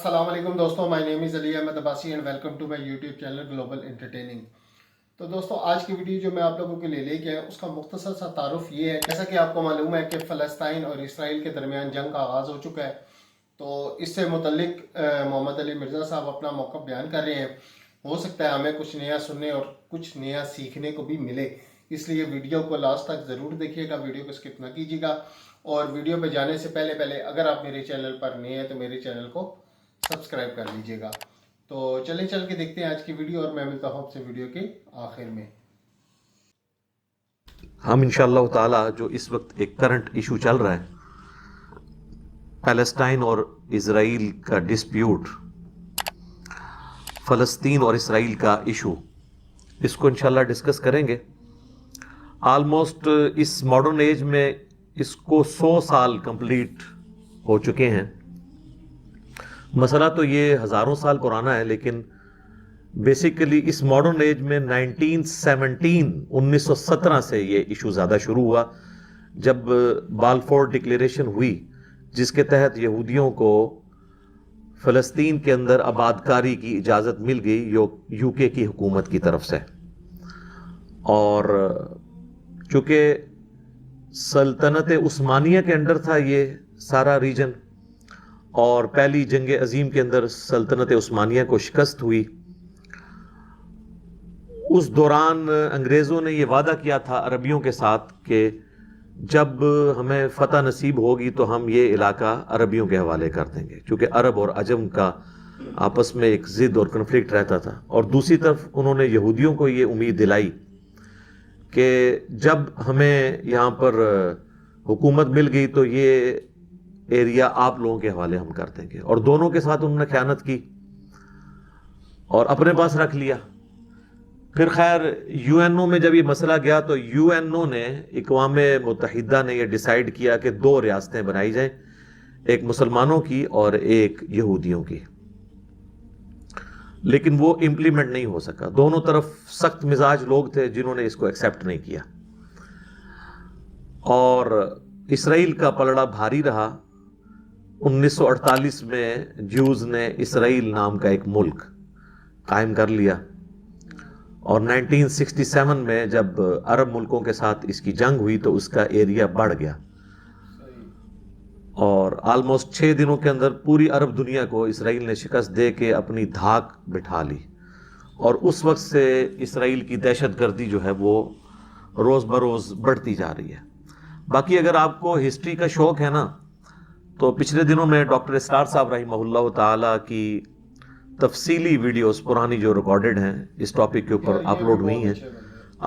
السلام علیکم دوستوں، my name is Ali Ahmed Abbasi and welcome to my YouTube channel global entertaining. تو دوستوں، آج کی ویڈیو جو میں آپ لوگوں کے لیے لے کے آیا اس کا مختصر سا تعارف یہ ہے، جیسا کہ آپ کو معلوم ہے کہ فلسطین اور اسرائیل کے درمیان جنگ کا آغاز ہو چکا ہے۔ تو اس سے متعلق محمد علی مرزا صاحب اپنا موقف بیان کر رہے ہیں۔ ہو سکتا ہے ہمیں کچھ نیا سننے اور کچھ نیا سیکھنے کو بھی ملے، اس لیے ویڈیو کو لاسٹ تک ضرور دیکھیے گا، ویڈیو کو اسکپ نہ کیجیے گا۔ اور ویڈیو پہ جانے سے پہلے اگر آپ میرے چینل پر نئے ہیں تو میرے چینل کو سبسکرائب کر لیجئے گا۔ تو چلیں چل کے دیکھتے ہیں آج کی ویڈیو، اور میں ملتا ہوں آپ سے ویڈیو کے آخر میں۔ ہم انشاءاللہ تعالی جو اس وقت ایک کرنٹ ایشو چل رہا ہے، پیلسٹائن اور اسرائیل کا ڈسپیوٹ، فلسطین اور اسرائیل کا ایشو، اس کو انشاءاللہ ڈسکس کریں گے۔ آلموسٹ اس ماڈرن ایج میں اس کو 100 سال کمپلیٹ ہو چکے ہیں۔ مسئلہ تو یہ ہزاروں سال پرانا ہے، لیکن بیسیکلی اس ماڈرن ایج میں 1917 سے یہ ایشو زیادہ شروع ہوا، جب بالفور ڈکلیریشن ہوئی، جس کے تحت یہودیوں کو فلسطین کے اندر آباد کاری کی اجازت مل گئی یو کے کی حکومت کی طرف سے۔ اور چونکہ سلطنت عثمانیہ کے انڈر تھا یہ سارا ریجن، اور پہلی جنگ عظیم کے اندر سلطنت عثمانیہ کو شکست ہوئی، اس دوران انگریزوں نے یہ وعدہ کیا تھا عربیوں کے ساتھ کہ جب ہمیں فتح نصیب ہوگی تو ہم یہ علاقہ عربیوں کے حوالے کر دیں گے، چونکہ عرب اور عجم کا آپس میں ایک ضد اور کنفلکٹ رہتا تھا۔ اور دوسری طرف انہوں نے یہودیوں کو یہ امید دلائی کہ جب ہمیں یہاں پر حکومت مل گئی تو یہ ایریا آپ لوگوں کے حوالے ہم کر دیں گے، اور دونوں کے ساتھ انہوں نے خیانت کی اور اپنے پاس رکھ لیا۔ پھر خیر یو این او میں جب یہ مسئلہ گیا تو یو این او نے، اقوام متحدہ نے یہ ڈیسائیڈ کیا کہ 2 ریاستیں بنائی جائیں، ایک مسلمانوں کی اور ایک یہودیوں کی، لیکن وہ امپلیمنٹ نہیں ہو سکا۔ دونوں طرف سخت مزاج لوگ تھے جنہوں نے اس کو ایکسیپٹ نہیں کیا، اور اسرائیل کا پلڑا بھاری رہا۔ 1948 میں جوز نے اسرائیل نام کا ایک ملک قائم کر لیا، اور 1967 میں جب عرب ملکوں کے ساتھ اس کی جنگ ہوئی تو اس کا ایریا بڑھ گیا، اور آلموسٹ 6 دنوں کے اندر پوری عرب دنیا کو اسرائیل نے شکست دے کے اپنی دھاک بٹھا لی، اور اس وقت سے اسرائیل کی دہشت گردی جو ہے وہ روز بروز بڑھتی جا رہی ہے۔ باقی اگر آپ کو ہسٹری کا شوق ہے نا، تو پچھلے دنوں میں ڈاکٹر اسرار صاحب رحمہ اللہ تعالی کی تفصیلی ویڈیوز پرانی جو ریکارڈڈ ہیں اس ٹاپک کے اوپر اپلوڈ ہوئی ہیں۔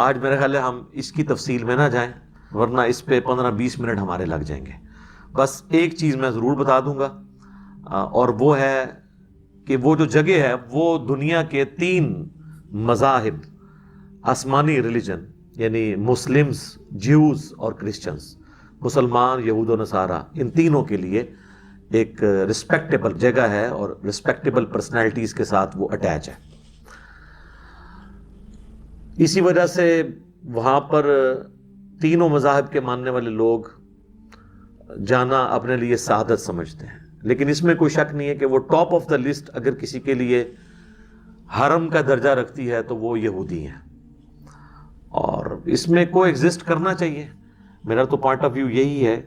آج میرا خیال ہے ہم اس کی تفصیل میں نہ جائیں، ورنہ اس پہ 15-20 منٹ ہمارے لگ جائیں گے۔ بس ایک چیز میں ضرور بتا دوں گا، اور وہ ہے کہ وہ جو جگہ ہے وہ دنیا کے 3 مذاہب، آسمانی ریلیجن یعنی مسلمز، جیوز اور کرسچنز، مسلمان، یہود و نصارہ، ان تینوں کے لیے ایک رسپیکٹیبل جگہ ہے، اور رسپیکٹیبل پرسنالٹیز کے ساتھ وہ اٹیچ ہے۔ اسی وجہ سے وہاں پر تینوں مذاہب کے ماننے والے لوگ جانا اپنے لیے سعادت سمجھتے ہیں، لیکن اس میں کوئی شک نہیں ہے کہ وہ ٹاپ آف دا لسٹ اگر کسی کے لیے حرم کا درجہ رکھتی ہے تو وہ یہودی ہیں، اور اس میں کو ایگزسٹ کرنا چاہیے۔ میرا تو پوائنٹ آف ویو یہی ہے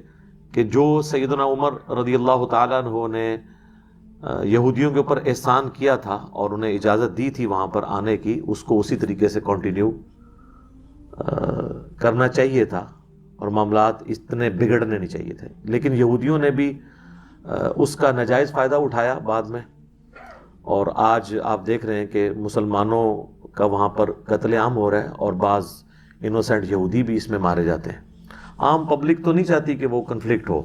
کہ جو سیدنا عمر رضی اللہ تعالیٰ عنہ نے یہودیوں کے اوپر احسان کیا تھا اور انہیں اجازت دی تھی وہاں پر آنے کی، اس کو اسی طریقے سے کنٹینیو کرنا چاہیے تھا، اور معاملات اتنے بگڑنے نہیں چاہیے تھے۔ لیکن یہودیوں نے بھی اس کا ناجائز فائدہ اٹھایا بعد میں، اور آج آپ دیکھ رہے ہیں کہ مسلمانوں کا وہاں پر قتل عام ہو رہا ہے، اور بعض انوسینٹ یہودی بھی اس میں مارے جاتے ہیں۔ عام پبلک تو نہیں چاہتی کہ وہ کنفلکٹ ہو۔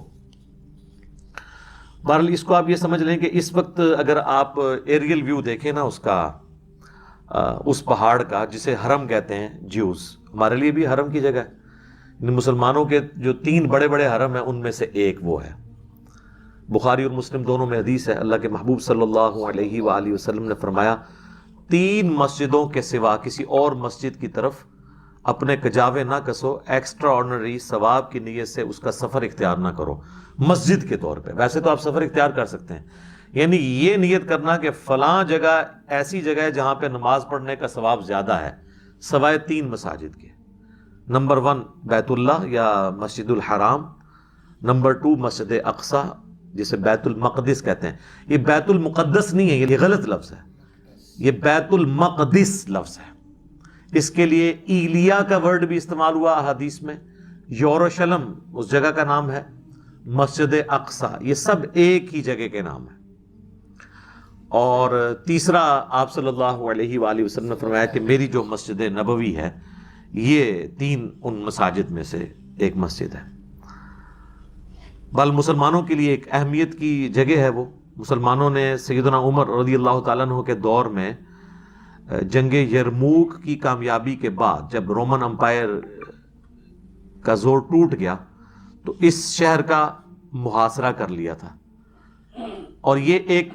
بہرحال اس کو آپ یہ سمجھ لیں کہ اس وقت اگر آپ ایریل ویو دیکھیں نا اس کا، اس پہاڑ کا جسے حرم کہتے ہیں جیوز، ہمارے لیے بھی حرم کی جگہ ہے۔ مسلمانوں کے جو 3 بڑے بڑے حرم ہیں ان میں سے ایک وہ ہے۔ بخاری اور مسلم دونوں میں حدیث ہے، اللہ کے محبوب صلی اللہ علیہ وآلہ وسلم نے فرمایا، 3 مسجدوں کے سوا کسی اور مسجد کی طرف اپنے کجاوے نہ کسو، ایکسٹرا آرڈنری ثواب کی نیت سے اس کا سفر اختیار نہ کرو مسجد کے طور پہ۔ ویسے تو آپ سفر اختیار کر سکتے ہیں، یعنی یہ نیت کرنا کہ فلاں جگہ ایسی جگہ ہے جہاں پہ نماز پڑھنے کا ثواب زیادہ ہے سوائے 3 مساجد کے. نمبر 1 بیت اللہ یا مسجد الحرام، نمبر 2 مسجد اقصی جسے بیت المقدس کہتے ہیں. یہ بیت المقدس نہیں ہے، یہ غلط لفظ ہے، یہ بیت المقدس لفظ ہے. اس کے لیے ایلیا کا ورڈ بھی استعمال ہوا احادیث میں، یروشلم اس جگہ کا نام ہے، مسجد اقصی، یہ سب ایک ہی جگہ کے نام ہیں. اور تیسرا آپ صلی اللہ علیہ وآلہ وسلم نے فرمایا کہ میری جو مسجد نبوی ہے یہ 3 ان مساجد میں سے ایک مسجد ہے. بل مسلمانوں کے لیے ایک اہمیت کی جگہ ہے وہ. مسلمانوں نے سیدنا عمر رضی اللہ تعالیٰ عنہ کے دور میں جنگ یرموک کی کامیابی کے بعد جب رومن امپائر کا زور ٹوٹ گیا تو اس شہر کا محاصرہ کر لیا تھا، اور یہ ایک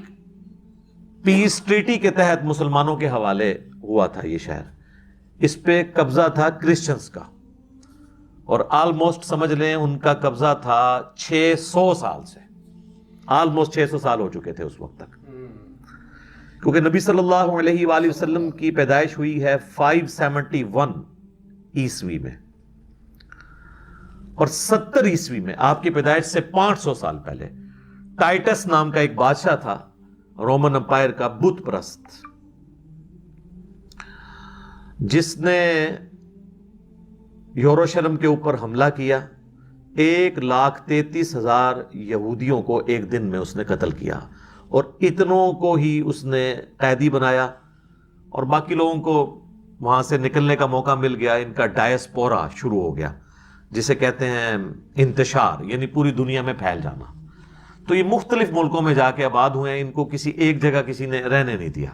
پیس ٹریٹی کے تحت مسلمانوں کے حوالے ہوا تھا. یہ شہر، اس پہ قبضہ تھا کرسچنز کا، اور آلموسٹ سمجھ لیں ان کا قبضہ تھا 600 سال سے، آلموسٹ 600 سال ہو چکے تھے اس وقت تک، کیونکہ نبی صلی اللہ علیہ وآلہ وسلم کی پیدائش ہوئی ہے 571 عیسوی میں، اور 70 عیسوی میں آپ کی پیدائش سے 500 سال پہلے ٹائٹس نام کا ایک بادشاہ تھا رومن امپائر کا بت پرست، جس نے یروشلم کے اوپر حملہ کیا. 1,33,000 یہودیوں کو ایک دن میں اس نے قتل کیا، اور اتنوں کو ہی اس نے قیدی بنایا، اور باقی لوگوں کو وہاں سے نکلنے کا موقع مل گیا. ان کا ڈائسپورا شروع ہو گیا جسے کہتے ہیں انتشار، یعنی پوری دنیا میں پھیل جانا. تو یہ مختلف ملکوں میں جا کے آباد ہوئے ہیں، ان کو کسی ایک جگہ کسی نے رہنے نہیں دیا.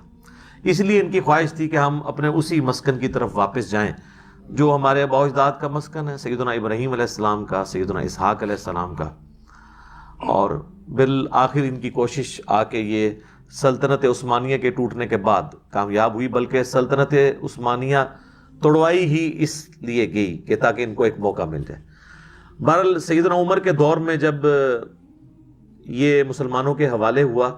اس لیے ان کی خواہش تھی کہ ہم اپنے اسی مسکن کی طرف واپس جائیں جو ہمارے آباء و اجداد کا مسکن ہے، سیدنا ابراہیم علیہ السلام کا، سیدنا اسحاق علیہ السلام کا. اور بالآخر ان کی کوشش آ کے یہ سلطنت عثمانیہ کے ٹوٹنے کے بعد کامیاب ہوئی، بلکہ سلطنت عثمانیہ توڑوائی ہی اس لیے گئی کہ تاکہ ان کو ایک موقع مل جائے. بہرحال سیدنا عمر کے دور میں جب یہ مسلمانوں کے حوالے ہوا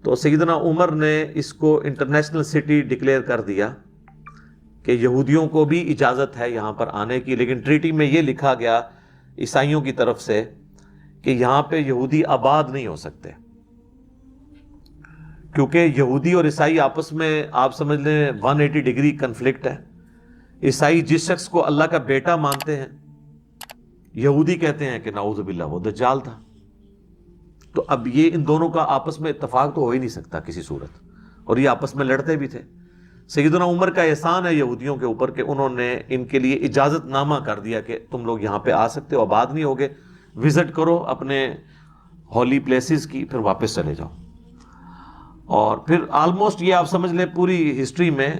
تو سیدنا عمر نے اس کو انٹرنیشنل سٹی ڈکلیئر کر دیا کہ یہودیوں کو بھی اجازت ہے یہاں پر آنے کی، لیکن ٹریٹی میں یہ لکھا گیا عیسائیوں کی طرف سے کہ یہاں پہ یہودی آباد نہیں ہو سکتے، کیونکہ یہودی اور عیسائی آپس میں آپ سمجھ لیں 180 ڈگری کنفلکٹ ہے. عیسائی جس شخص کو اللہ کا بیٹا مانتے ہیں، یہودی کہتے ہیں کہ نعوذ باللہ وہ دجال تھا. تو اب یہ ان دونوں کا آپس میں اتفاق تو ہو ہی نہیں سکتا کسی صورت، اور یہ آپس میں لڑتے بھی تھے. سیدنا عمر کا احسان ہے یہودیوں کے اوپر کہ انہوں نے ان کے لیے اجازت نامہ کر دیا کہ تم لوگ یہاں پہ آ سکتے ہو، آباد نہیں ہوگے، وزٹ کرو اپنے ہولی پلیسز کی، پھر واپس چلے جاؤ. اور پھر آلموسٹ یہ آپ سمجھ لیں پوری ہسٹری میں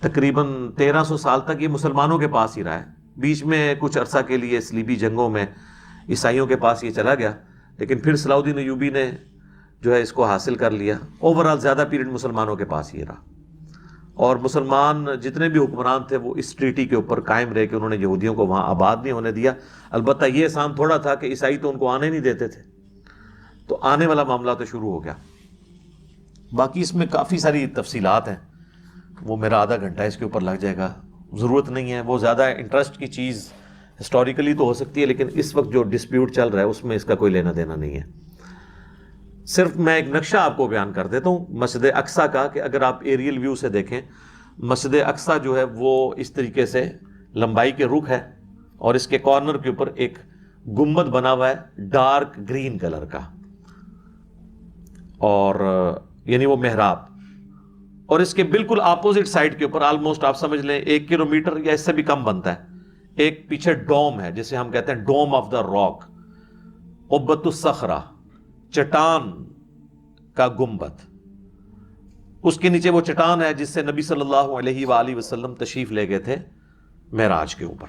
تقریباً 1300 سال تک یہ مسلمانوں کے پاس ہی رہا ہے. بیچ میں کچھ عرصہ کے لیے صلیبی جنگوں میں عیسائیوں کے پاس یہ چلا گیا، لیکن پھر صلاح الدین ایوبی نے جو ہے اس کو حاصل کر لیا. اوورال زیادہ پیریڈ مسلمانوں کے پاس ہی رہا، اور مسلمان جتنے بھی حکمران تھے وہ اس ٹریٹی کے اوپر قائم رہے کہ انہوں نے یہودیوں کو وہاں آباد نہیں ہونے دیا. البتہ یہ احسان تھوڑا تھا کہ عیسائی تو ان کو آنے نہیں دیتے تھے، تو آنے والا معاملہ تو شروع ہو گیا. باقی اس میں کافی ساری تفصیلات ہیں، وہ میرا آدھا گھنٹہ اس کے اوپر لگ جائے گا، ضرورت نہیں ہے. وہ زیادہ انٹرسٹ کی چیز ہسٹوریکلی تو ہو سکتی ہے، لیکن اس وقت جو ڈسپیوٹ چل رہا ہے اس میں اس کا کوئی لینا دینا نہیں ہے. صرف میں ایک نقشہ آپ کو بیان کر دیتا ہوں مسجد اقصیٰ کا، کہ اگر آپ ایریل ویو سے دیکھیں مسجد اقصیٰ جو ہے وہ اس طریقے سے لمبائی کے رخ ہے، اور اس کے کارنر کے اوپر ایک گنبد بنا ہوا ہے ڈارک گرین کلر کا، اور یعنی وہ محراب. اور اس کے بالکل اپوزٹ سائڈ کے اوپر آلموسٹ آپ سمجھ لیں 1 کلومیٹر یا اس سے بھی کم بنتا ہے، ایک پیچھے ڈوم ہے جسے ہم کہتے ہیں ڈوم آف دا راک، قبۃ الصخرہ، چٹان کا گنبد. اس کے نیچے وہ چٹان ہے جس سے نبی صلی اللہ علیہ وآلہ وسلم تشریف لے گئے تھے معراج کے اوپر.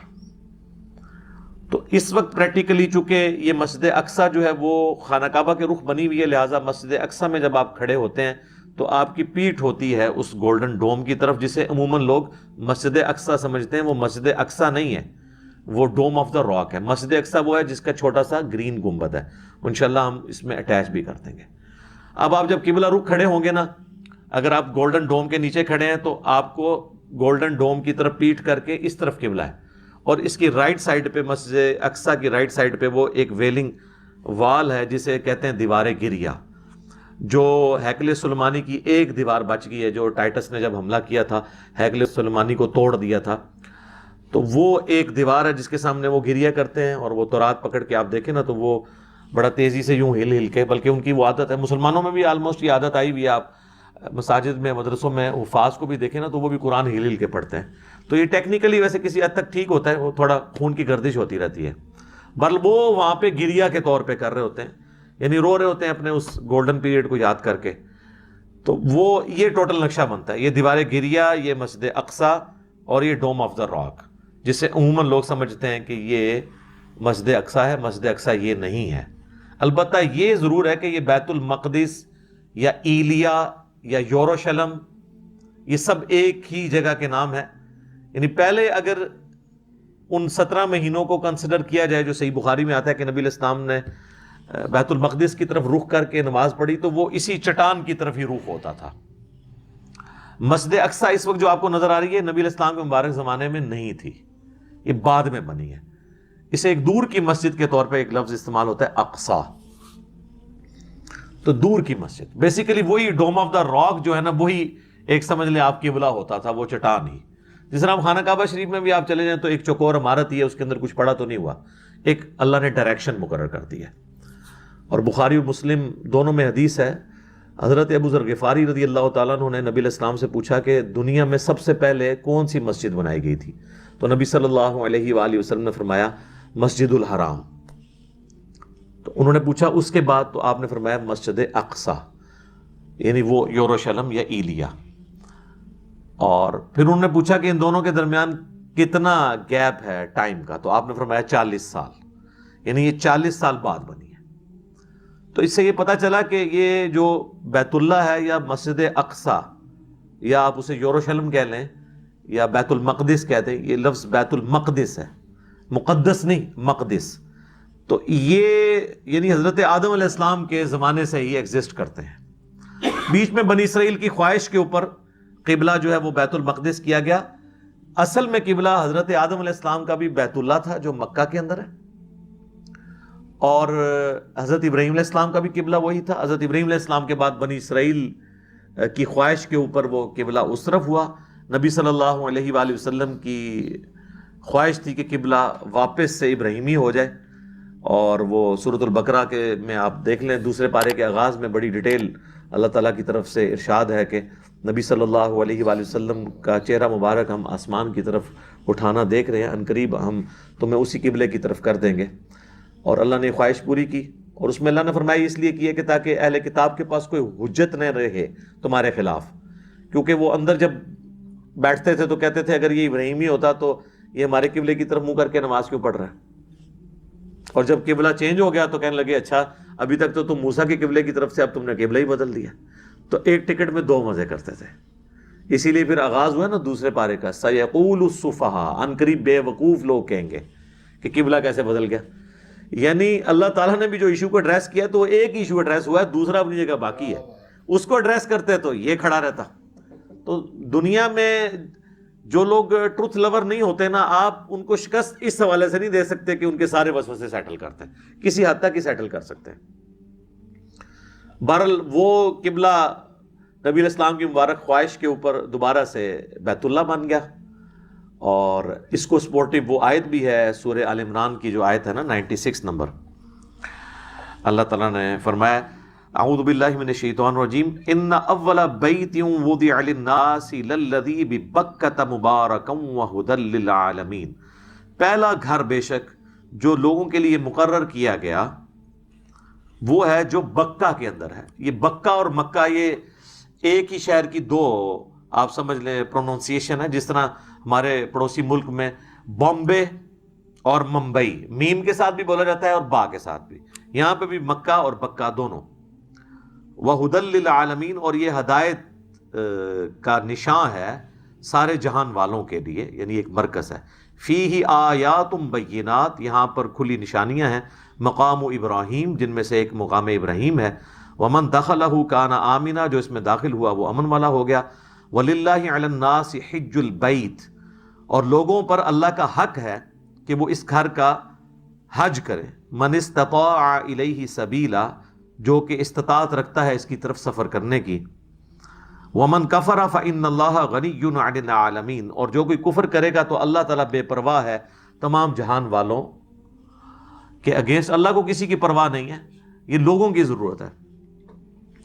تو اس وقت پریکٹیکلی چونکہ یہ مسجد اقصیٰ جو ہے وہ خانہ کعبہ کے رخ بنی ہوئی ہے، لہٰذا مسجد اقصیٰ میں جب آپ کھڑے ہوتے ہیں تو آپ کی پیٹھ ہوتی ہے اس گولڈن ڈوم کی طرف، جسے عموماً لوگ مسجد اقصیٰ سمجھتے ہیں. وہ مسجد اقصیٰ نہیں ہے، وہ ڈوم آف دا راک ہے. مسجد اقصی وہ ہے جس کا چھوٹا سا گرین گنبد ہے. انشاءاللہ ہم اس میں اٹیچ بھی کر دیں گے. اب آپ جب قبلہ رخ کھڑے ہوں گے نا، اگر آپ گولڈن ڈوم کے نیچے کھڑے ہیں تو آپ کو گولڈن ڈوم کی طرف پیٹ کر کے اس طرف قبلہ ہے، اور اس کی رائٹ سائڈ پہ، مسجد اقصی کی رائٹ سائڈ پہ وہ ایک ویلنگ وال ہے جسے کہتے ہیں دیوار گریہ، جو ہیکل سلیمانی کی ایک دیوار بچ گئی ہے، جو ٹائٹس نے جب حملہ کیا تھا ہیکل سلیمانی کو توڑ دیا تھا. تو وہ ایک دیوار ہے جس کے سامنے وہ گریہ کرتے ہیں، اور وہ تورات پکڑ کے آپ دیکھیں نا تو وہ بڑا تیزی سے یوں ہل ہل کے، بلکہ ان کی وہ عادت ہے، مسلمانوں میں بھی آلموسٹ یہ عادت آئی ہوئی ہے. آپ مساجد میں، مدرسوں میں حفاظ کو بھی دیکھیں نا تو وہ بھی قرآن ہل ہل کے پڑھتے ہیں. تو یہ ٹیکنیکلی ویسے کسی حد تک ٹھیک ہوتا ہے، وہ تھوڑا خون کی گردش ہوتی رہتی ہے، بل وہ وہاں پہ گریہ کے طور پہ کر رہے ہوتے ہیں، یعنی رو رہے ہوتے ہیں اپنے اس گولڈن پیریڈ کو یاد کر کے. تو وہ یہ ٹوٹل نقشہ بنتا ہے، یہ دیوار گریہ، یہ مسجد اقصی، اور یہ ڈوم آف دا راک، جسے عموماً لوگ سمجھتے ہیں کہ یہ مسجد اقصی ہے. مسجد اقصی یہ نہیں ہے. البتہ یہ ضرور ہے کہ یہ بیت المقدس یا ایلیا یا یوروشلم، یہ سب ایک ہی جگہ کے نام ہے. یعنی پہلے اگر ان 17 مہینوں کو کنسیڈر کیا جائے جو صحیح بخاری میں آتا ہے کہ نبی علیہ السلام نے بیت المقدس کی طرف رخ کر کے نماز پڑھی، تو وہ اسی چٹان کی طرف ہی رخ ہوتا تھا. مسجد اقصی اس وقت جو آپ کو نظر آ رہی ہے نبی علیہ السلام کے مبارک زمانے میں نہیں تھی، یہ بعد میں بنی ہے. اسے ایک دور کی مسجد کے طور پہ ایک لفظ استعمال ہوتا ہے اقصی، تو دور کی مسجد. بیسیکلی وہی ڈوم آف دا راک جو ہے نا، وہی ایک سمجھ لیں آپ قبلہ ہوتا تھا، وہ چٹان ہی. جس طرح خانہ کعبہ شریف میں بھی آپ چلے جائیں تو ایک چوکور عمارت ہی ہے، اس کے اندر کچھ پڑا تو نہیں ہوا، ایک اللہ نے ڈائریکشن مقرر کر دی ہے. اور بخاری و مسلم دونوں میں حدیث ہے، حضرت ابو ذر غفاری رضی اللہ تعالیٰ عنہ نے نبی علیہ السلام سے پوچھا کہ دنیا میں سب سے پہلے کون سی مسجد بنائی گئی تھی؟ تو نبی صلی اللہ علیہ وآلہ وسلم نے فرمایا مسجد الحرام. تو انہوں نے پوچھا اس کے بعد، تو آپ نے فرمایا مسجد اقصی، یعنی وہ یوروشلم یا ایلیا. اور پھر انہوں نے پوچھا کہ ان دونوں کے درمیان کتنا گیپ ہے ٹائم کا؟ تو آپ نے فرمایا 40 سال، یعنی یہ 40 سال بعد بنی ہے. تو اس سے یہ پتہ چلا کہ یہ جو بیت اللہ ہے یا مسجد اقصی، یا آپ اسے یوروشلم کہہ لیں یا بیت المقدس کہتے ہیں، یہ لفظ بیت المقدس ہے، مقدس نہیں، مقدس. تو یہ یعنی حضرت آدم علیہ السلام کے زمانے سے ہی ایگزسٹ کرتے ہیں. بیچ میں بنی اسرائیل کی خواہش کے اوپر قبلہ جو ہے وہ بیت المقدس کیا گیا. اصل میں قبلہ حضرت آدم علیہ السلام کا بھی بیت اللہ تھا جو مکہ کے اندر ہے، اور حضرت ابراہیم علیہ السلام کا بھی قبلہ وہی تھا. حضرت ابراہیم علیہ السلام کے بعد بنی اسرائیل کی خواہش کے اوپر وہ قبلہ اس طرف ہوا. نبی صلی اللہ علیہ وآلہ وسلم کی خواہش تھی کہ قبلہ واپس سے ابراہیمی ہو جائے، اور وہ سورۃ البقرہ کے میں آپ دیکھ لیں، دوسرے پارے کے آغاز میں بڑی ڈیٹیل اللہ تعالیٰ کی طرف سے ارشاد ہے کہ نبی صلی اللہ علیہ وآلہ وسلم کا چہرہ مبارک ہم آسمان کی طرف اٹھانا دیکھ رہے ہیں، عنقریب ہم تمہیں اسی قبلے کی طرف کر دیں گے. اور اللہ نے خواہش پوری کی، اور اس میں اللہ نے فرمایا اس لیے کی ہے کہ تاکہ اہل کتاب کے پاس کوئی حجت نہ رہے تمہارے خلاف، کیونکہ وہ اندر جب بیٹھتے تھے تو کہتے تھے اگر یہ ابراہیمی ہوتا تو یہ ہمارے قبلے کی طرف منہ کر کے نماز کیوں پڑھ رہا ہے. اور جب قبلہ چینج ہو گیا تو کہنے لگے اچھا ابھی تک تو تم موسیٰ کے قبلے کی طرف سے، اب تم نے قبلہ ہی بدل دیا. تو ایک ٹکٹ میں 2 مزے کرتے تھے. اسی لیے پھر آغاز ہوا نا دوسرے پارے کا، سَيَقُولُ السُّفَهَاءُ، عنقریب بے وقوف لوگ کہیں گے کہ قبلہ کیسے بدل گیا. یعنی اللہ تعالیٰ نے بھی جو ایشو کو ایڈریس کیا تو ایک ایشو ایڈریس ہوا ہے، دوسرا اپنی جگہ باقی ہے. اس کو ایڈریس کرتے تو یہ کھڑا رہتا. تو دنیا میں جو لوگ ٹروتھ لور نہیں ہوتے نا، آپ ان کو شکست اس حوالے سے نہیں دے سکتے کہ ان کے سارے وسوسے سیٹل کرتے ہیں، کسی حد تک ہی سیٹل کر سکتے ہیں. بہرحال وہ قبلہ نبی علیہ السلام کی مبارک خواہش کے اوپر دوبارہ سے بیت اللہ بن گیا. اور اس کو سپورٹیو وہ آیت بھی ہے سورہ آل عمران کی جو آیت ہے نا 96 نمبر. اللہ تعالیٰ نے فرمایا اعوذ باللہ من الشیطان الرجیم ان اول بیت وضع للناس للذی ببکۃ مبارکا وہدی للعالمین، پہلا گھر بے شک جو لوگوں کے لیے مقرر کیا گیا وہ ہے جو بکہ کے اندر ہے. یہ بکہ اور مکہ یہ ایک ہی شہر کی 2 آپ سمجھ لیں پروننسیشن ہے. جس طرح ہمارے پڑوسی ملک میں بامبے اور ممبئی میم کے ساتھ بھی بولا جاتا ہے اور با کے ساتھ بھی، یہاں پہ بھی مکہ اور بکہ دونوں. وَهُدًى لِّلْعَالَمِينَ، اور یہ ہدایت کا نشان ہے سارے جہان والوں کے لیے، یعنی ایک مرکز ہے. فیہ آیات بینات، یہاں پر کھلی نشانیاں ہیں، مقام ابراہیم، جن میں سے ایک مقام ابراہیم ہے، ومن دخلہ کان آمنا، جو اس میں داخل ہوا وہ امن والا ہو گیا، وللہ علی الناس حج البیت، اور لوگوں پر اللہ کا حق ہے کہ وہ اس گھر کا حج کرے، من استطاع الیہ سبیلا، جو کہ استطاعت رکھتا ہے اس کی طرف سفر کرنے کی، ومن کفر فإن اللہ غنی عن العالمین، اور جو کوئی کفر کرے گا تو اللہ تعالیٰ بے پرواہ ہے تمام جہان والوں کے اگینسٹ، اللہ کو کسی کی پرواہ نہیں ہے، یہ لوگوں کی ضرورت ہے۔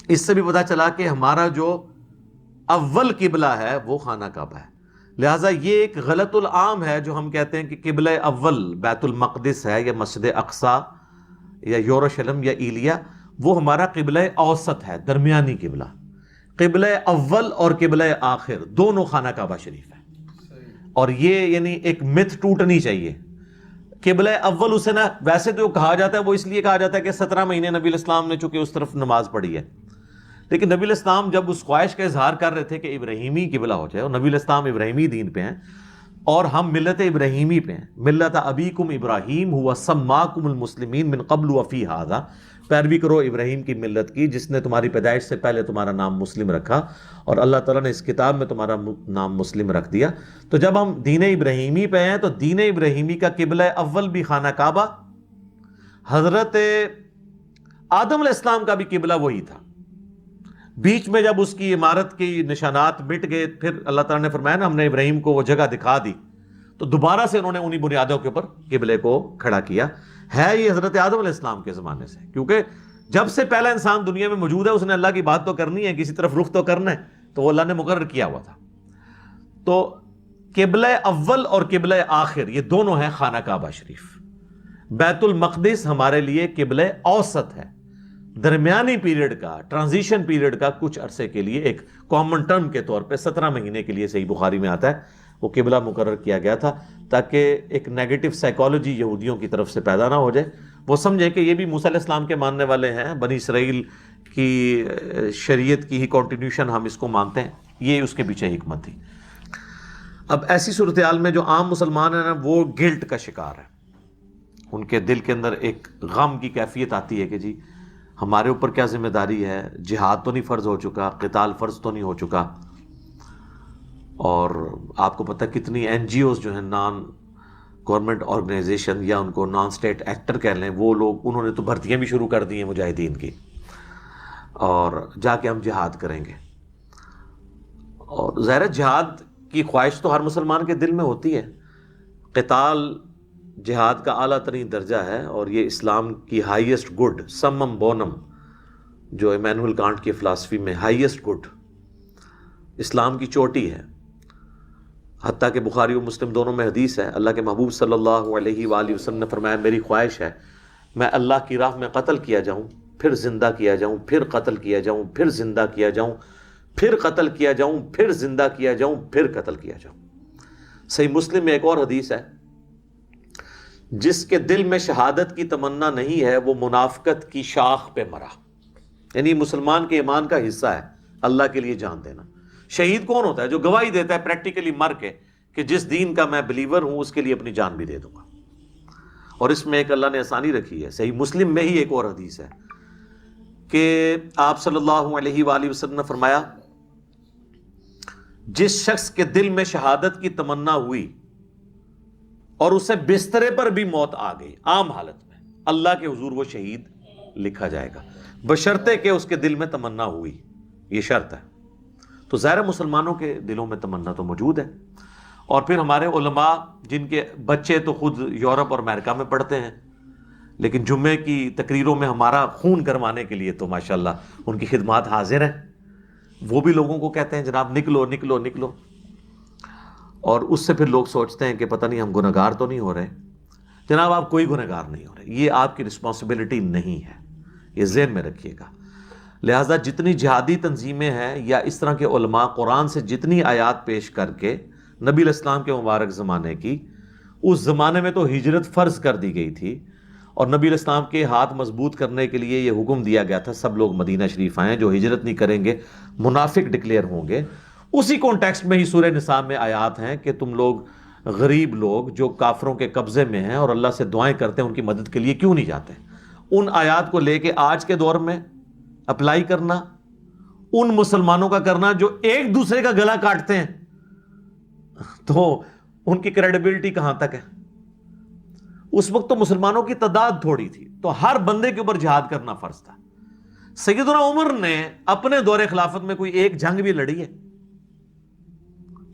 اس سے بھی پتہ چلا کہ ہمارا جو اول قبلہ ہے وہ خانہ کعبہ ہے، لہٰذا یہ ایک غلط العام ہے جو ہم کہتے ہیں کہ قبلہ اول بیت المقدس ہے یا مسجد اقصی یا یروشلم یا ایلیا، وہ ہمارا قبلہ اوسط ہے، درمیانی قبلہ۔ قبلہ اول اور قبلہ آخر دونوں خانہ کعبہ شریف ہے، اور یہ یعنی ایک مت ٹوٹنی چاہیے۔ قبلہ اول اسے نا ویسے تو کہا جاتا ہے، وہ اس لیے کہا جاتا ہے کہ 17 مہینے نبی الاسلام نے چونکہ اس طرف نماز پڑھی ہے، لیکن نبی الاسلام جب اس خواہش کا اظہار کر رہے تھے کہ ابراہیمی قبلہ ہو جائے، اور نبی الاسلام ابراہیمی دین پہ ہیں اور ہم ملت ابراہیمی پہ ہیں، ملت ابیکم ابراہیم ہوا سماکم المسلمین من قبل وفی ھذا، پیروی کرو ابراہیم کی ملت کی جس نے تمہاری پیدائش سے پہلے تمہارا نام مسلم رکھا، اور اللہ تعالیٰ نے اس کتاب میں تمہارا نام مسلم رکھ دیا۔ تو جب ہم دین ابراہیمی پہ ہیں تو دین ابراہیمی کا قبلہ اول بھی خانہ کعبہ، حضرت آدم علیہ السلام کا بھی قبلہ وہی تھا۔ بیچ میں جب اس کی عمارت کی نشانات مٹ گئے، پھر اللہ تعالیٰ نے فرمایا نا ہم نے ابراہیم کو وہ جگہ دکھا دی، تو دوبارہ سے انہوں نے انہی بنیادوں کے اوپر قبلے کو کھڑا کیا۔ ہے یہ حضرت آدم علیہ السلام کے زمانے سے، کیونکہ جب سے پہلا انسان دنیا میں موجود ہے اس نے اللہ کی بات تو کرنی ہے، کسی طرف رخ تو کرنا ہے، تو وہ اللہ نے مقرر کیا ہوا تھا۔ تو قبلہ اول اور قبلہ آخر یہ دونوں ہیں خانہ کعبہ شریف۔ بیت المقدس ہمارے لیے قبلہ اوسط ہے، درمیانی پیریڈ کا، ٹرانزیشن پیریڈ کا، کچھ عرصے کے لیے ایک کامن ٹرم کے طور پہ 17 مہینے کے لیے، صحیح بخاری میں آتا ہے، وہ قبلہ مقرر کیا گیا تھا تاکہ ایک نیگیٹو سائیکالوجی یہودیوں کی طرف سے پیدا نہ ہو جائے، وہ سمجھیں کہ یہ بھی موسیٰ علیہ السلام کے ماننے والے ہیں، بنی اسرائیل کی شریعت کی ہی کنٹینیوشن ہم اس کو مانتے ہیں، یہ اس کے پیچھے حکمت تھی۔ اب ایسی صورتحال میں جو عام مسلمان ہیں نا وہ گلٹ کا شکار ہیں، ان کے دل کے اندر ایک غم کی کیفیت آتی ہے کہ جی ہمارے اوپر کیا ذمہ داری ہے، جہاد تو نہیں فرض ہو چکا، قتال فرض تو نہیں ہو چکا، اور آپ کو پتہ کتنی این جی اوز جو ہیں نان گورنمنٹ آرگنائزیشن یا ان کو نان اسٹیٹ ایکٹر کہہ لیں، وہ لوگ انہوں نے تو بھرتیاں بھی شروع کر دی ہیں مجاہدین کی، اور جا کے ہم جہاد کریں گے۔ اور ظاہر جہاد کی خواہش تو ہر مسلمان کے دل میں ہوتی ہے، قتال جہاد کا اعلیٰ ترین درجہ ہے، اور یہ اسلام کی ہائیسٹ گڈ، سمم بونم، جو ایمینوئل کانٹ کی فلاسفی میں ہائیسٹ گڈ اسلام کی چوٹی ہے۔ حتیٰ کہ بخاری و مسلم دونوں میں حدیث ہے، اللہ کے محبوب صلی اللہ علیہ وآلہ وسلم نے فرمایا میری خواہش ہے میں اللہ کی راہ میں قتل کیا جاؤں، پھر زندہ کیا جاؤں، پھر قتل کیا جاؤں، پھر زندہ کیا جاؤں، پھر قتل کیا جاؤں، پھر زندہ کیا جاؤں، پھر قتل کیا جاؤں۔ صحیح مسلم میں ایک اور حدیث ہے، جس کے دل میں شہادت کی تمنا نہیں ہے وہ منافقت کی شاخ پہ مرا، یعنی مسلمان کے ایمان کا حصہ ہے اللہ کے لیے جان دینا۔ شہید کون ہوتا ہے؟ جو گواہی دیتا ہے پریکٹیکلی مر کے کہ جس دین کا میں بلیور ہوں اس کے لیے اپنی جان بھی دے دوں گا، اور اس میں ایک اللہ نے آسانی رکھی ہے۔ صحیح مسلم میں ہی ایک اور حدیث ہے کہ آپ صلی اللہ علیہ وآلہ وسلم نے فرمایا جس شخص کے دل میں شہادت کی تمنا ہوئی اور اسے بسترے پر بھی موت آ گئی عام حالت میں، اللہ کے حضور وہ شہید لکھا جائے گا، بشرطے کہ اس کے دل میں تمنا ہوئی، یہ شرط ہے۔ تو ظاہر مسلمانوں کے دلوں میں تمنا تو موجود ہے، اور پھر ہمارے علماء جن کے بچے تو خود یورپ اور امریکہ میں پڑھتے ہیں، لیکن جمعے کی تقریروں میں ہمارا خون کروانے کے لیے تو ماشاءاللہ ان کی خدمات حاضر ہیں، وہ بھی لوگوں کو کہتے ہیں جناب نکلو نکلو نکلو، اور اس سے پھر لوگ سوچتے ہیں کہ پتہ نہیں ہم گنہگار تو نہیں ہو رہے۔ جناب آپ کوئی گنہگار نہیں ہو رہے، یہ آپ کی رسپانسبلٹی نہیں ہے، یہ ذہن میں رکھیے گا۔ لہٰذا جتنی جہادی تنظیمیں ہیں یا اس طرح کے علماء قرآن سے جتنی آیات پیش کر کے نبی علیہ السلام کے مبارک زمانے کی، اس زمانے میں تو ہجرت فرض کر دی گئی تھی، اور نبی علیہ السلام کے ہاتھ مضبوط کرنے کے لیے یہ حکم دیا گیا تھا سب لوگ مدینہ شریف آئیں، جو ہجرت نہیں کریں گے منافق ڈکلیئر ہوں گے۔ اسی کانٹیکسٹ میں ہی سورہ نساء میں آیات ہیں کہ تم لوگ غریب لوگ جو کافروں کے قبضے میں ہیں اور اللہ سے دعائیں کرتے ہیں ان کی مدد کے لیے کیوں نہیں جاتے؟ ان آیات کو لے کے آج کے دور میں اپلائی کرنا، ان مسلمانوں کا کرنا جو ایک دوسرے کا گلا کاٹتے ہیں، تو ان کی کریڈیبلٹی کہاں تک ہے؟ اس وقت تو مسلمانوں کی تعداد تھوڑی تھی، تو ہر بندے کے اوپر جہاد کرنا فرض تھا۔ سیدنا عمر نے اپنے دور خلافت میں کوئی ایک جنگ بھی لڑی ہے؟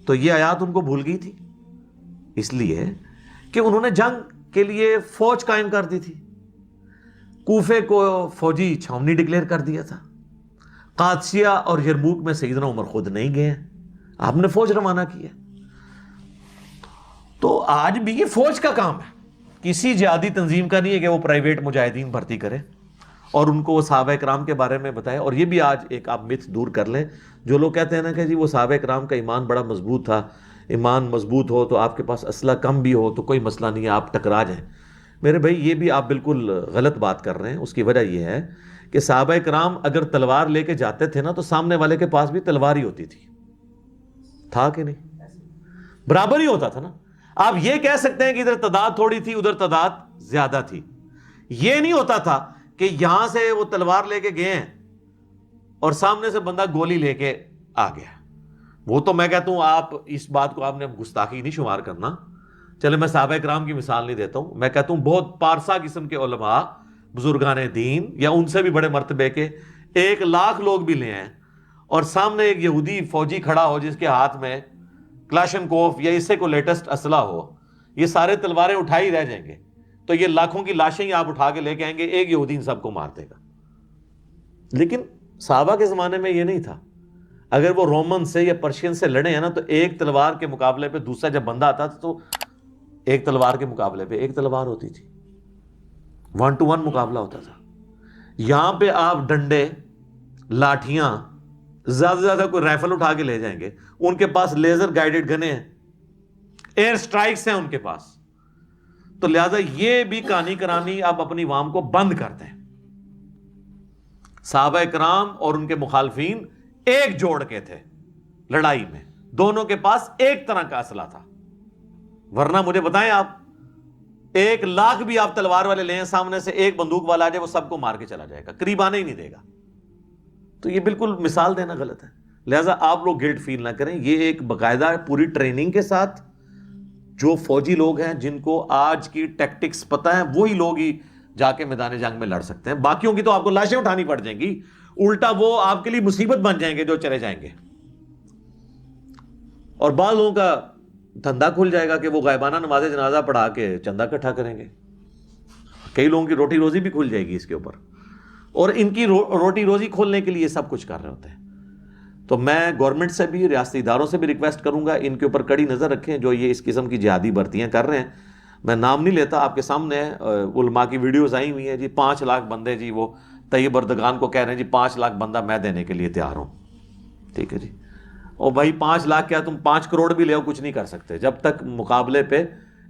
تو یہ آیات ان کو بھول گئی تھی، اس لیے کہ انہوں نے جنگ کے لیے فوج قائم کر دی تھی، کوفے کو فوجی چھاؤنی ڈکلیئر کر دیا تھا، قادسیہ اور یرموک میں سیدنا عمر خود نہیں گئے ہیں، آپ نے فوج روانہ کی ہے۔ تو آج بھی یہ فوج کا کام ہے، کسی جہادی تنظیم کا نہیں ہے کہ وہ پرائیویٹ مجاہدین بھرتی کرے اور ان کو وہ صحابہ کرام کے بارے میں بتائے۔ اور یہ بھی آج ایک آپ مت دور کر لیں، جو لوگ کہتے ہیں نا کہ جی وہ صحابہ کرام کا ایمان بڑا مضبوط تھا، ایمان مضبوط ہو تو آپ کے پاس اسلحہ کم بھی ہو تو کوئی مسئلہ نہیں ہے، آپ ٹکرا جائیں۔ میرے بھائی یہ بھی آپ بالکل غلط بات کر رہے ہیں۔ اس کی وجہ یہ ہے کہ صحابہ کرام اگر تلوار لے کے جاتے تھے نا تو سامنے والے کے پاس بھی تلوار ہی ہوتی تھی، تھا کہ نہیں؟ برابر ہی ہوتا تھا نا۔ آپ یہ کہہ سکتے ہیں کہ ادھر تعداد تھوڑی تھی ادھر تعداد زیادہ تھی، یہ نہیں ہوتا تھا کہ یہاں سے وہ تلوار لے کے گئے ہیں اور سامنے سے بندہ گولی لے کے آ گیا۔ وہ تو میں کہتا ہوں آپ اس بات کو آپ نے گستاخی نہیں شمار کرنا۔ چلے میں صحابہ کرام کی مثال نہیں دیتا ہوں، میں کہتا ہوں بہت پارسا قسم کے علماء بزرگان دین یا ان سے بھی بڑے مرتبے کے 1,00,000 لوگ بھی لے ہیں اور سامنے ایک یہودی فوجی کھڑا ہو جس کے ہاتھ میں کلاشن کوف یا اس سے کو لیٹسٹ اسلحہ ہو، یہ سارے تلواریں اٹھائی رہ جائیں گے، تو یہ لاکھوں کی لاشیں ہی آپ اٹھا کے لے کے آئیں گے، ایک یہودی ان سب کو مار دے گا۔ لیکن صحابہ کے زمانے میں یہ نہیں تھا۔ اگر وہ رومن سے یا پرشین سے لڑے ہیں نا تو ایک تلوار کے مقابلے پہ دوسرا جب بندہ آتا تھا تو ایک تلوار کے مقابلے پہ ایک تلوار ہوتی تھی، 1 to 1 مقابلہ ہوتا تھا۔ یہاں پہ آپ ڈنڈے، لاٹھیاں، زیادہ سے زیادہ کوئی رائفل اٹھا کے لے جائیں گے، ان کے پاس لیزر گائیڈڈ گنیں ہیں، ایئر سٹرائکس ہیں ان کے پاس۔ تو لہذا یہ بھی کہانی کرانی آپ اپنی عوام کو بند کرتے ہیں۔ صحابہ کرام اور ان کے مخالفین ایک جوڑ کے تھے لڑائی میں، دونوں کے پاس ایک طرح کا اسلحہ تھا، ورنہ مجھے بتائیں آپ 1,00,000 بھی آپ تلوار والے لیں، سامنے سے ایک بندوق والا آ جائے وہ سب کو مار کے چلا جائے گا، قریب آنے ہی نہیں دے گا۔ تو یہ بالکل مثال دینا غلط ہے۔ لہٰذا آپ لوگ گلٹ فیل نہ کریں، یہ ایک باقاعدہ پوری ٹریننگ کے ساتھ جو فوجی لوگ ہیں جن کو آج کی ٹیکٹکس پتہ ہیں وہی لوگ ہی جا کے میدان جنگ میں لڑ سکتے ہیں، باقیوں کی تو آپ کو لاشیں اٹھانی پڑ جائیں گی، الٹا وہ آپ کے لیے مصیبت بن جائیں گے جو چلے جائیں گے۔ اور بعض لوگوں کا دھندا کھل جائے گا کہ وہ غائبانہ نماز جنازہ پڑھا کے چندہ اکٹھا کریں گے، کئی لوگوں کی روٹی روزی بھی کھل جائے گی اس کے اوپر، اور ان کی روٹی روزی کھولنے کے لیے سب کچھ کر رہے ہوتے ہیں۔ تو میں گورنمنٹ سے بھی، ریاستی اداروں سے بھی ریکویسٹ کروں گا ان کے اوپر کڑی نظر رکھیں جو یہ اس قسم کی جہادی بھرتیاں کر رہے ہیں۔ میں نام نہیں لیتا، آپ کے سامنے علماء کی ویڈیوز آئی ہوئی ہیں جی، 5 لاکھ بندے جی وہ طیب اردگان کو کہہ رہے ہیں جی 5 لاکھ بندہ میں دینے کے لیے تیار ہوں، ٹھیک ہے جی۔ اور بھائی 5 لاکھ کیا، تم 5 کروڑ بھی لے ہو کچھ نہیں کر سکتے جب تک مقابلے پہ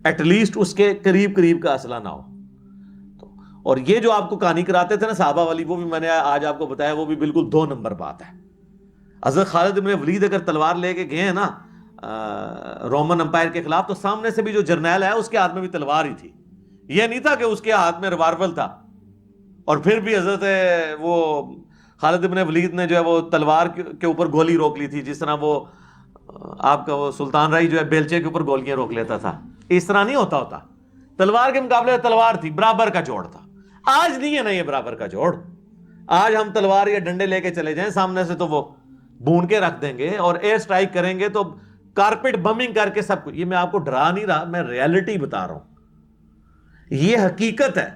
ایٹ لیسٹ اس کے قریب کا اسلحہ نہ ہو۔ اور یہ جو آپ کو کہانی کراتے تھے نا صحابہ والی، وہ بھی میں نے آج آپ کو بتایا، وہ بھی بالکل 2 نمبر بات ہے۔ حضرت خالد بن ولید اگر تلوار لے کے گئے ہیں نا رومن امپائر کے خلاف، تو سامنے سے بھی جو جرنیل ہے اس کے ہاتھ میں بھی تلوار ہی تھی، یہ نہیں تھا کہ اس کے ہاتھ میں ریوالور تھا۔ اور پھر بھی حضرت وہ خالد بن ولید نے جو ہے وہ تلوار کے اوپر گولی روک لی تھی، جس طرح وہ آپ کا وہ سلطان رائی جو ہے بیلچے کے اوپر گولیاں روک لیتا تھا، اس طرح نہیں ہوتا۔ تلوار کے مقابلے تلوار تھی، برابر کا جوڑ تھا۔ آج نہیں ہے نا یہ برابر کا جوڑ، آج ہم تلوار یا ڈنڈے لے کے چلے جائیں سامنے سے تو وہ بھون کے رکھ دیں گے، اور ایئر سٹرائک کریں گے تو کارپیٹ بمنگ کر کے سب کچھ۔ یہ میں آپ کو ڈرا نہیں رہا، میں ریالٹی بتا رہا ہوں، یہ حقیقت ہے۔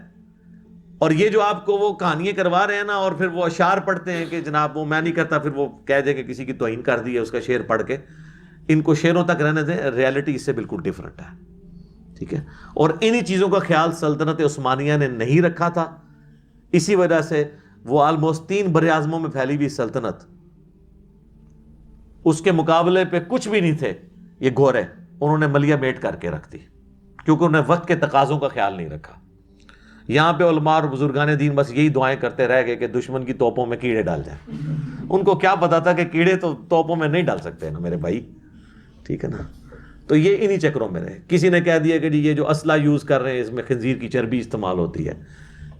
اور یہ جو آپ کو وہ کہانیاں کروا رہے ہیں نا، اور پھر وہ اشعار پڑھتے ہیں کہ جناب وہ میں نہیں کرتا، پھر وہ کہہ دے کہ کسی کی توہین کر دی ہے اس کا شعر پڑھ کے، ان کو شعروں تک رہنے دیں، ریالٹی اس سے بالکل ڈیفرنٹ ہے، ٹھیک ہے۔ اور انہی چیزوں کا خیال سلطنت عثمانیہ نے نہیں رکھا تھا، اسی وجہ سے وہ آلموسٹ 3 براعظموں میں پھیلی ہوئی سلطنت، اس کے مقابلے پہ کچھ بھی نہیں تھے یہ گورے، انہوں نے ملیہ میٹ کر کے رکھ دی کیونکہ انہوں نے وقت کے تقاضوں کا خیال نہیں رکھا۔ یہاں پہ علماء اور بزرگان دین بس یہی دعائیں کرتے رہ گئے کہ دشمن کی توپوں میں کیڑے ڈال جائیں۔ ان کو کیا پتا تھا کہ کیڑے تو توپوں میں نہیں ڈال سکتے نا میرے بھائی، ٹھیک ہے نا۔ تو یہ انہی چکروں میں رہے. کسی نے کہہ دیا کہ جی یہ جو اسلحہ یوز کر رہے ہیں اس میں خنزیر کی چربی استعمال ہوتی ہے.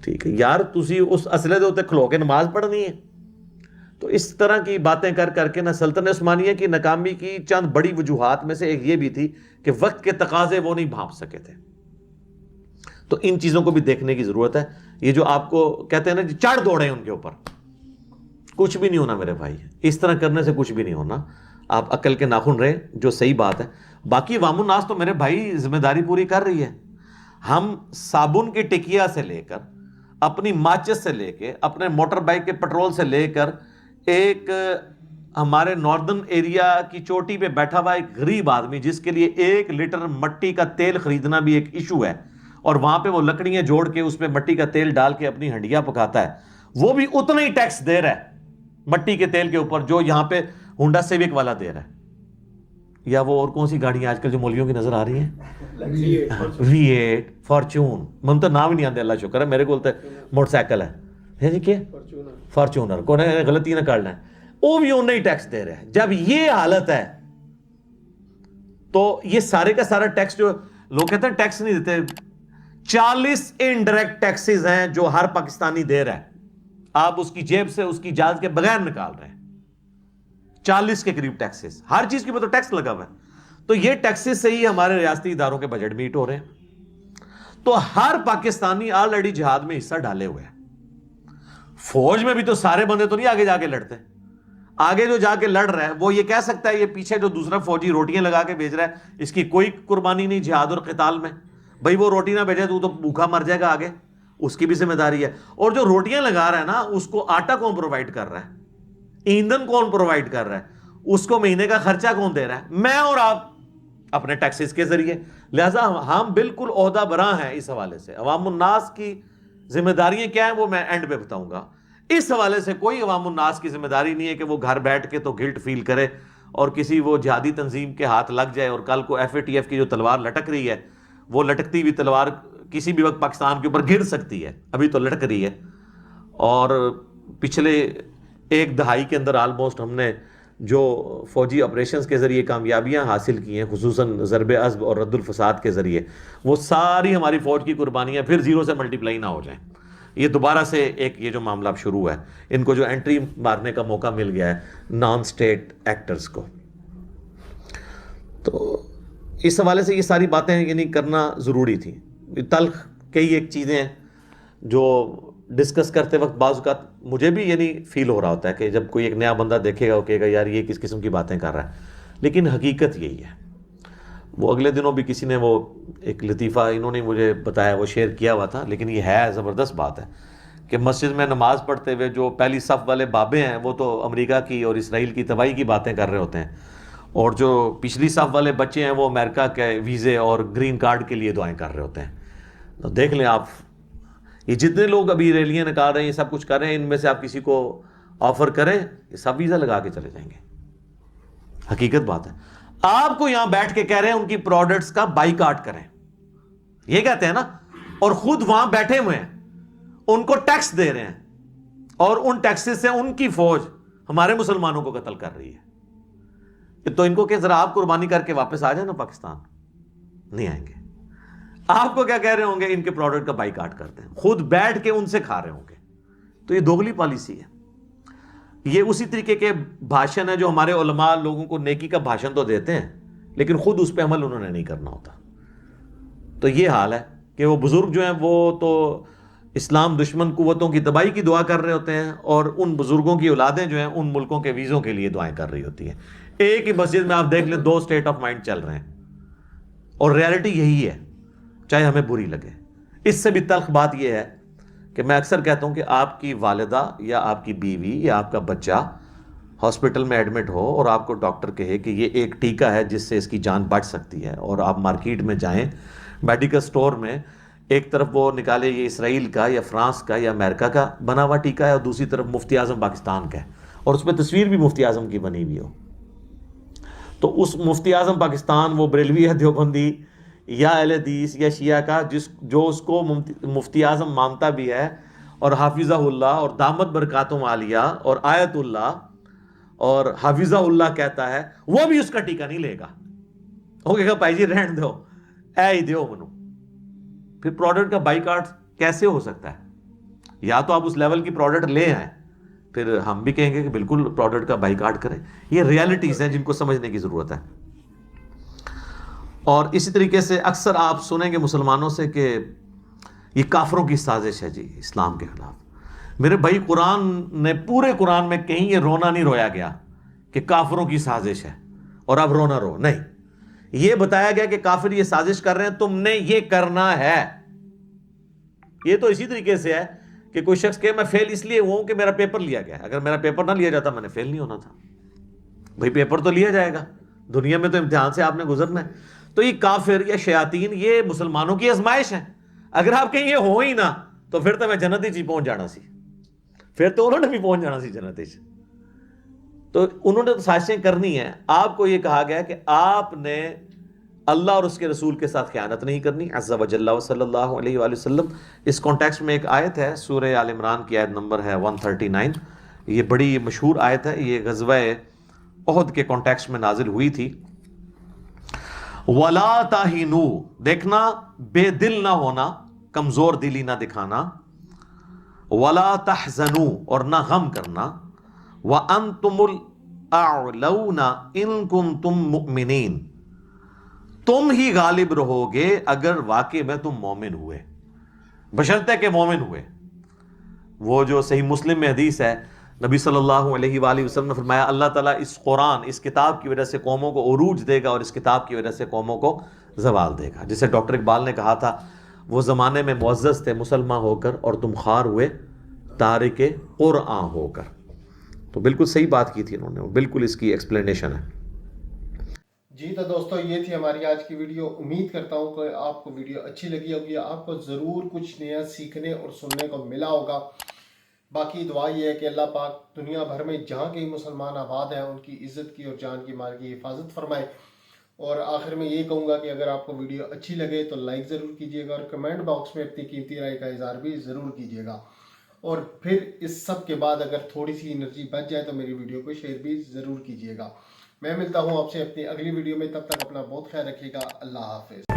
ٹھیک ہے یار, تسی اس اسلحے دے اوتے کھلو کے نماز پڑھنی ہے. تو اس طرح کی باتیں کر کر کے نا سلطنت عثمانیہ کی ناکامی کی چند بڑی وجوہات میں سے ایک یہ بھی تھی کہ وقت کے تقاضے وہ نہیں بھانپ سکے تھے. تو ان چیزوں کو بھی دیکھنے کی ضرورت ہے. یہ جو آپ کو کہتے ہیں نا جی چڑھ دوڑے ان کے اوپر, کچھ بھی نہیں ہونا میرے بھائی. اس طرح کرنے سے کچھ بھی نہیں ہونا. آپ عقل کے ناخن رہے, جو صحیح بات ہے. باقی عوام الناس تو میرے بھائی ذمہ داری پوری کر رہی ہے. ہم صابن کی ٹکیا سے لے کر, اپنی ماچس سے لے کے, اپنے موٹر بائک کے پٹرول سے لے کر, ایک ہمارے ناردرن ایریا کی چوٹی پہ بیٹھا ہوا ایک غریب آدمی جس کے لیے 1 لیٹر مٹی کا تیل خریدنا بھی ایک ایشو ہے, اور وہاں پہ وہ لکڑیاں جوڑ کے اس پہ مٹی کا تیل ڈال کے اپنی ہنڈیاں پکاتا ہے, وہ بھی اتنا ہی ٹیکس دے رہا ہے مٹی کے تیل کے اوپر جو یہاں پہ ہونڈا سیوک والا دے رہا ہے. یا وہ اور کون سی گاڑیاں آج کل جو مولیوں کی نظر آ رہی ہیں, V8 فارچون, من تو نام ہی نہیں آتے, اللہ شکر ہے میرے کو موٹر سائیکل ہے جی, کیا فارچونر کو غلطی نہ کرنا ہے, وہ بھی انہیں ہی ٹیکس دے رہے ہیں. جب یہ حالت ہے تو یہ سارے کا سارا ٹیکس جو لوگ کہتے ہیں ٹیکس نہیں دیتے, 40 انڈائریکٹ ٹیکسز ہیں جو ہر پاکستانی دے رہا ہے. آپ اس کی جیب سے اس کی اجازت کے بغیر نکال رہے ہیں. 40 کے قریب ٹیکسز, ہر چیز کے اوپر تو ٹیکس لگا ہوا ہے. تو یہ ٹیکسز سے ہی ہمارے ریاستی اداروں کے بجٹ میٹ ہو رہے ہیں. تو ہر پاکستانی آلریڈی جہاد میں حصہ ڈالے ہوئے ہیں. فوج میں بھی تو سارے بندے تو نہیں آگے جا کے لڑتے. آگے جو جا کے لڑ رہا ہے وہ یہ کہہ سکتا ہے یہ پیچھے جو دوسرا فوجی روٹیاں لگا کے بھیج رہا ہے اس کی کوئی قربانی نہیں جہاد اور قتال میں. بھائی وہ روٹی نہ بھیجے تو بھوکا مر جائے گا آگے, اس کی بھی ذمہ داری ہے. اور جو روٹیاں لگا رہا ہے نا اس کو آٹا کون پرووائڈ کر رہا ہے, ایندھن کون پرووائڈ کر رہا ہے, اس کو مہینے کا خرچہ کون دے رہا ہے؟ میں اور آپ اپنے ٹیکسز کے ذریعے. لہٰذا ہم بالکل عہدہ براں ہیں اس حوالے سے. عوام الناس کی ذمہ داریاں کیا ہیں وہ میں اینڈ پہ بتاؤں گا. اس حوالے سے کوئی عوام الناس کی ذمہ داری نہیں ہے کہ وہ گھر بیٹھ کے تو گلٹ فیل کرے اور کسی وہ جہادی تنظیم کے ہاتھ لگ جائے, اور کل کو FATF کی جو تلوار لٹک رہی ہے وہ لٹکتی ہوئی تلوار کسی بھی وقت پاکستان کے اوپر گر سکتی ہے. ابھی تو لٹک رہی ہے, اور پچھلے 1 دہائی کے اندر آلموسٹ ہم نے جو فوجی آپریشنز کے ذریعے کامیابیاں حاصل کی ہیں, خصوصاً ضرب عصب اور رد الفساد کے ذریعے, وہ ساری ہماری فوج کی قربانیاں پھر 0 سے ملٹیپلائی نہ ہو جائیں. یہ دوبارہ سے ایک یہ جو معاملہ اب شروع ہے, ان کو جو انٹری مارنے کا موقع مل گیا ہے نان سٹیٹ ایکٹرز کو. تو اس حوالے سے یہ ساری باتیں یعنی کرنا ضروری تھی. تلخ کئی ایک چیزیں ہیں جو ڈسکس کرتے وقت بعض اوقات مجھے بھی یعنی فیل ہو رہا ہوتا ہے کہ جب کوئی ایک نیا بندہ دیکھے گا وہ کہے گا یار یہ کس قسم کی باتیں کر رہا ہے, لیکن حقیقت یہی ہے. وہ اگلے دنوں بھی کسی نے وہ ایک لطیفہ انہوں نے مجھے بتایا, وہ شیئر کیا ہوا تھا, لیکن یہ ہے زبردست بات ہے کہ مسجد میں نماز پڑھتے ہوئے جو پہلی صف والے بابے ہیں وہ تو امریکہ کی اور اسرائیل کی تباہی کی باتیں کر رہے ہوتے ہیں, اور جو پچھلی صف والے بچے ہیں وہ امریکہ کے ویزے اور گرین کارڈ کے لیے دعائیں کر رہے ہوتے ہیں. تو دیکھ لیں آپ, یہ جتنے لوگ ابھی ریلیاں نکال رہے ہیں, یہ سب کچھ کر رہے ہیں, ان میں سے آپ کسی کو آفر کریں یہ سب ویزا لگا کے چلے جائیں گے. حقیقت بات ہے. آپ کو یہاں بیٹھ کے کہہ رہے ہیں ان کی پروڈکٹس کا بائیکاٹ کریں, یہ کہتے ہیں نا, اور خود وہاں بیٹھے ہوئے ہیں, ان کو ٹیکس دے رہے ہیں, اور ان ٹیکسز سے ان کی فوج ہمارے مسلمانوں کو قتل کر رہی ہے. تو ان کو کہ ذرا آپ قربانی کر کے واپس آ جائیں نا پاکستان. نہیں آئیں گے. آپ کو کیا کہہ رہے ہوں گے, ان کے پروڈکٹ کا بائیکاٹ کرتے ہیں, خود بیٹھ کے ان سے کھا رہے ہوں گے. تو یہ دوگلی پالیسی ہے. یہ اسی طریقے کے بھاشن ہے جو ہمارے علماء لوگوں کو نیکی کا بھاشن تو دیتے ہیں لیکن خود اس پہ عمل انہوں نے نہیں کرنا ہوتا. تو یہ حال ہے کہ وہ بزرگ جو ہیں وہ تو اسلام دشمن قوتوں کی تباہی کی دعا کر رہے ہوتے ہیں, اور ان بزرگوں کی اولادیں جو ہیں ان ملکوں کے ویزوں کے لیے دعائیں کر رہی ہوتی ہیں. ایک ہی مسجد میں آپ دیکھ لیں 2 اسٹیٹ آف مائنڈ چل رہے ہیں, اور ریالٹی یہی ہے چاہے ہمیں بری لگے. اس سے بھی تلخ بات یہ ہے کہ میں اکثر کہتا ہوں کہ آپ کی والدہ یا آپ کی بیوی یا آپ کا بچہ ہاسپٹل میں ایڈمٹ ہو اور آپ کو ڈاکٹر کہے کہ یہ ایک ٹیکہ ہے جس سے اس کی جان بچ سکتی ہے, اور آپ مارکیٹ میں جائیں میڈیکل سٹور میں, ایک طرف وہ نکالے یہ اسرائیل کا یا فرانس کا یا امریکہ کا بنا ہوا ٹیکہ ہے, اور دوسری طرف مفتی اعظم پاکستان کا ہے, اور اس پہ تصویر بھی مفتی اعظم کی بنی ہوئی ہو. تو اس مفتی اعظم پاکستان وہ بریلوی ہے, دیوبندی یا اہل حدیث یا شیعہ کا جو اس کو مفتی اعظم مانتا بھی ہے, اور حافظہ اللہ اور دامت برکاتہم عالیہ اور آیت اللہ اور حافظہ اللہ کہتا ہے, وہ بھی اس کا ٹیکہ نہیں لے گا. وہ کہے گا بھائی جی رہن دو اے ہی دیو منو. پھر پروڈکٹ کا بائیکاٹ کیسے ہو سکتا ہے؟ یا تو آپ اس لیول کی پروڈکٹ لے آئیں, پھر ہم بھی کہیں گے کہ بالکل پروڈکٹ کا بائیکاٹ کریں. یہ ریالٹیز ہیں جن کو سمجھنے کی ضرورت ہے. اور اسی طریقے سے اکثر آپ سنیں گے مسلمانوں سے کہ یہ کافروں کی سازش ہے جی اسلام کے خلاف. میرے بھائی قرآن نے, پورے قرآن میں کہیں یہ رونا نہیں رویا گیا کہ کافروں کی سازش ہے اور اب رونا رو, نہیں. یہ بتایا گیا کہ کافر یہ سازش کر رہے ہیں, تم نے یہ کرنا ہے. یہ تو اسی طریقے سے ہے کہ کوئی شخص کہ میں فیل اس لیے ہوا ہوں کہ میرا پیپر لیا گیا. اگر میرا پیپر نہ لیا جاتا میں نے فیل نہیں ہونا تھا. بھائی پیپر تو لیا جائے گا, دنیا میں تو امتحان سے آپ نے گزرنا ہے. تو یہ کافر یا شیاطین یہ مسلمانوں کی آزمائش ہے. اگر آپ کہیں یہ ہو ہی نہ تو پھر تو میں جنت ہی پہنچ جانا سی, پھر تو انہوں نے بھی پہنچ جانا سی جنت ہی. تو انہوں نے تو سازشیں کرنی ہیں. آپ کو یہ کہا گیا کہ آپ نے اللہ اور اس کے رسول کے ساتھ خیانت نہیں کرنی. عز و جل صلی اللہ علیہ وآلہ وسلم. اس کانٹیکسٹ میں ایک آیت ہے, سورہ آل عمران کی آیت نمبر ہے 139. یہ بڑی مشہور آیت ہے, یہ غزوہ احد کے کانٹیکسٹ میں نازل ہوئی تھی. وَلَا تَهِنُوا, دیکھنا بے دل نہ ہونا, کمزور دلی نہ دکھانا. وَلَا تَحْزَنُوا, اور نہ غم کرنا. وَأَنْتُمُ الْأَعْلَوْنَ إِن كُنتُم مُؤْمِنِينَ, تم ہی غالب رہو گے اگر واقع میں تم مومن ہوئے, بشرطے کہ مومن ہوئے. وہ جو صحیح مسلم میں حدیث ہے, نبی صلی اللہ علیہ وآلہ وسلم نے فرمایا اللہ تعالیٰ اس قرآن, اس کتاب کی وجہ سے قوموں کو عروج دے گا اور اس کتاب کی وجہ سے قوموں کو زوال دے گا. جسے ڈاکٹر اقبال نے کہا تھا, وہ زمانے میں معزز تھے مسلمان ہو کر اور تم خوار ہوئے تارک قرآن ہو کر. تو بالکل صحیح بات کی تھی انہوں نے, بالکل اس کی ایکسپلینیشن ہے. جی تو دوستو یہ تھی ہماری آج کی ویڈیو. امید کرتا ہوں کہ آپ کو ویڈیو اچھی لگی ہوگی, آپ کو ضرور کچھ نیا سیکھنے اور سننے کو ملا ہوگا. باقی دعا یہ ہے کہ اللہ پاک دنیا بھر میں جہاں کہیں مسلمان آباد ہیں ان کی عزت کی اور جان کی مال کی حفاظت فرمائے. اور آخر میں یہ کہوں گا کہ اگر آپ کو ویڈیو اچھی لگے تو لائک ضرور کیجیے گا اور کمنٹ باکس میں اپنی قیمتی رائے کا اظہار بھی ضرور کیجیے گا. اور پھر اس سب کے بعد اگر تھوڑی سی انرجی بچ جائے تو میری ویڈیو کو شیئر بھی ضرور کیجیے گا. میں ملتا ہوں آپ سے اپنی اگلی ویڈیو میں, تب تک اپنا بہت خیال رکھیے گا. اللہ حافظ.